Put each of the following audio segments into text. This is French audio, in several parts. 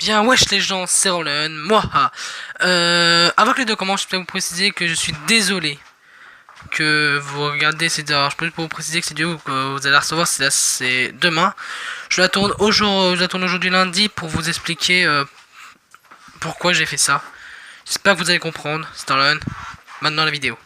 Bien, wesh les gens, c'est Roland, moi. Avant que les deux commencent, je peux vous préciser que je suis désolé que vous regardez cette vidéo. Alors, je peux vous préciser que cette vidéo que vous allez recevoir, c'est demain. Je la tourne aujourd'hui lundi pour vous expliquer pourquoi j'ai fait ça. J'espère que vous allez comprendre. C'est Roland. Maintenant la vidéo.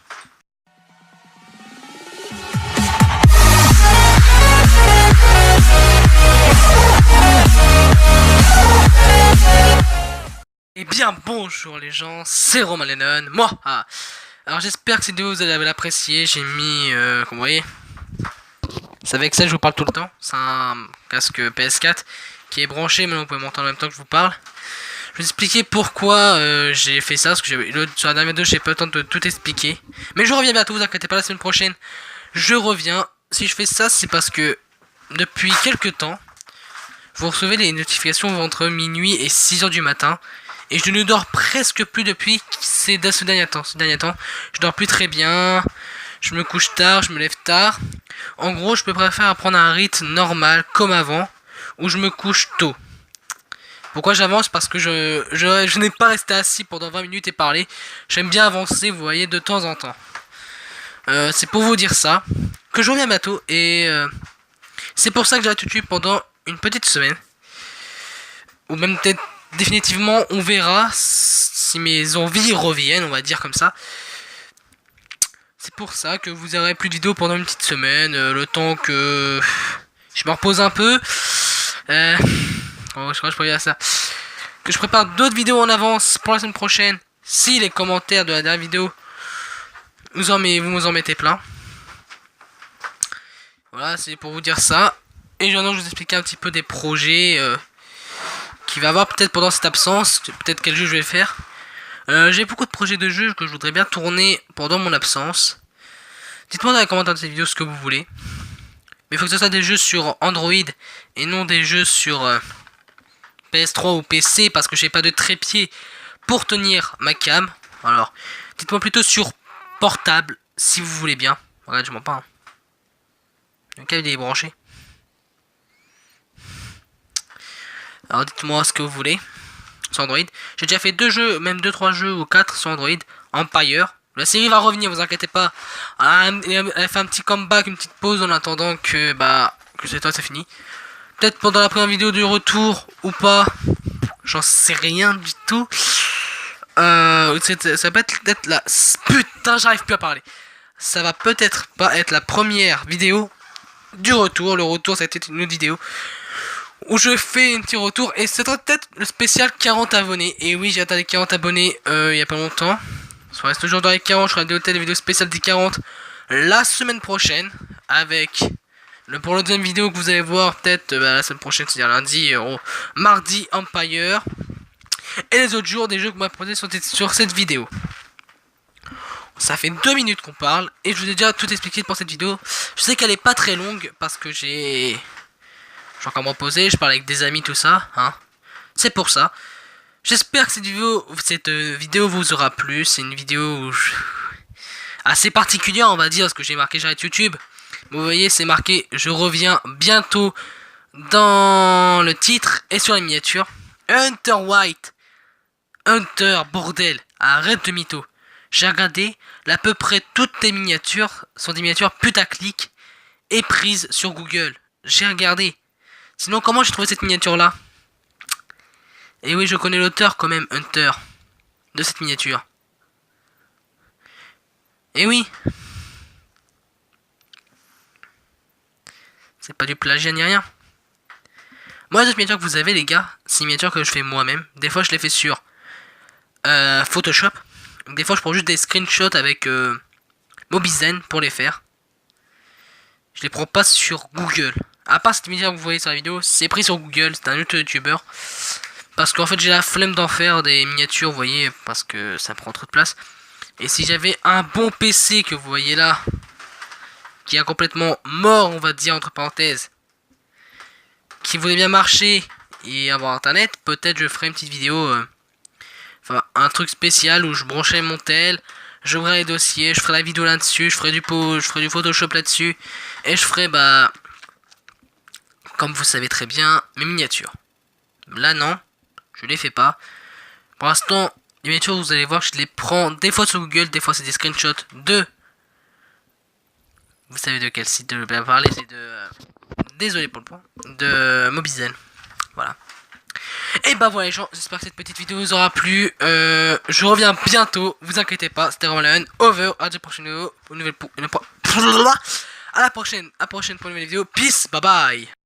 Eh bien bonjour les gens, c'est Romain Lennon, moi. Alors j'espère que cette vidéo vous allez l'apprécier. J'ai mis, comme vous voyez, c'est avec ça que je vous parle tout le temps. C'est un casque PS4 qui est branché, mais vous pouvez m'entendre en même temps que je vous parle. Je vais vous expliquer pourquoi j'ai fait ça, parce que sur la dernière vidéo j'ai pas le temps de tout expliquer. Mais je reviens bientôt, vous inquiétez pas, la semaine prochaine je reviens. Si je fais ça, c'est parce que depuis quelques temps, vous recevez les notifications entre minuit et 6h du matin. Et je ne dors presque plus depuis ce dernier temps. Je dors plus très bien. Je me couche tard, je me lève tard. En gros, je préfère prendre un rythme normal, comme avant, où je me couche tôt. Pourquoi j'avance? Parce que je n'ai pas resté assis pendant 20 minutes et parler. J'aime bien avancer, vous voyez, de temps en temps. C'est pour vous dire ça, que je reviens bientôt. Et c'est pour ça que j'arrête YouTube pendant une petite semaine. Ou même peut-être définitivement, on verra si mes envies reviennent, on va dire comme ça. C'est pour ça que vous aurez plus de vidéos pendant une petite semaine, le temps que je me repose un peu. Je crois que je pourrais dire ça. Que je prépare d'autres vidéos en avance pour la semaine prochaine. Si les commentaires de la dernière vidéo vous en mettez plein. Voilà, c'est pour vous dire ça. Et maintenant, je vous expliquer un petit peu des projets qu'il va y avoir peut-être pendant cette absence, peut-être quel jeu je vais faire. J'ai beaucoup de projets de jeux que je voudrais bien tourner pendant mon absence. Dites-moi dans les commentaires de cette vidéo ce que vous voulez. Mais il faut que ce soit des jeux sur Android et non des jeux sur PS3 ou PC parce que j'ai pas de trépied pour tenir ma cam. Alors, dites-moi plutôt sur portable si vous voulez bien. Regarde, je mens pas. Hein. Le câble il est branché. Alors dites-moi ce que vous voulez sur Android. J'ai déjà fait 2 jeux, même 2-3 jeux ou 4 sur Android. Empire. La série va revenir, vous inquiétez pas. Elle fait un petit comeback, une petite pause en attendant que cette fois c'est fini. Peut-être pendant la première vidéo du retour ou pas. J'en sais rien du tout. Ça peut être la... Putain, j'arrive plus à parler. Ça va peut-être pas être la première vidéo du retour. Le retour, ça a été une autre vidéo où je fais un petit retour et c'est peut-être le spécial 40 abonnés. Et oui, j'ai atteint les 40 abonnés il y a pas longtemps. Ça reste toujours dans les 40, je ferai des vidéos spéciales des 40 la semaine prochaine avec pour la deuxième vidéo que vous allez voir peut-être la semaine prochaine, c'est-à-dire lundi, mardi Empire et les autres jours des jeux que vous m'avez proposé sur cette vidéo. Ça fait 2 minutes qu'on parle et je vous ai déjà tout expliqué pour cette vidéo. Je sais qu'elle est pas très longue parce que je vais encore me reposer, je parle avec des amis, tout ça, hein. C'est pour ça. J'espère que cette vidéo vous aura plu. C'est une vidéo assez particulière, on va dire, parce que j'ai marqué j'arrête YouTube. Vous voyez, c'est marqué je reviens bientôt dans le titre et sur la miniature. Hunter White. Hunter, bordel, arrête de mytho. J'ai regardé, à peu près toutes tes miniatures sont des miniatures putaclic et prises sur Google. J'ai regardé. Sinon, comment j'ai trouvé cette miniature-là? Et oui, je connais l'auteur quand même, Hunter, de cette miniature. Et oui. C'est pas du plagiat ni rien. Moi, les autres miniatures que vous avez, les gars, c'est une miniature que je fais moi-même. Des fois, je les fais sur Photoshop. Des fois, je prends juste des screenshots avec Mobizen pour les faire. Je les prends pas sur Google. À part cette miniature que vous voyez sur la vidéo, c'est pris sur Google, c'est un autre youtubeur. Parce qu'en fait j'ai la flemme d'en faire des miniatures, vous voyez, parce que ça prend trop de place. Et si j'avais un bon PC que vous voyez là, qui est complètement mort, on va dire entre parenthèses, qui voulait bien marcher et avoir internet, peut-être je ferai une petite vidéo, enfin un truc spécial où je brancherai mon tel, j'ouvrirai les dossiers, je ferai la vidéo là-dessus, je ferai du Photoshop là-dessus, et je ferai comme vous savez très bien, mes miniatures. Là non, je les fais pas. Pour l'instant, les miniatures, vous allez voir que je les prends des fois sur Google, des fois c'est des screenshots de... Vous savez de quel site je vais parler, c'est de... Désolé pour le point. De Mobizen. Voilà. Et bah voilà les gens, j'espère que cette petite vidéo vous aura plu. Je reviens bientôt, vous inquiétez pas, c'était Romain over, à la prochaine vidéo, à la prochaine pour une nouvelle vidéo, peace, bye bye.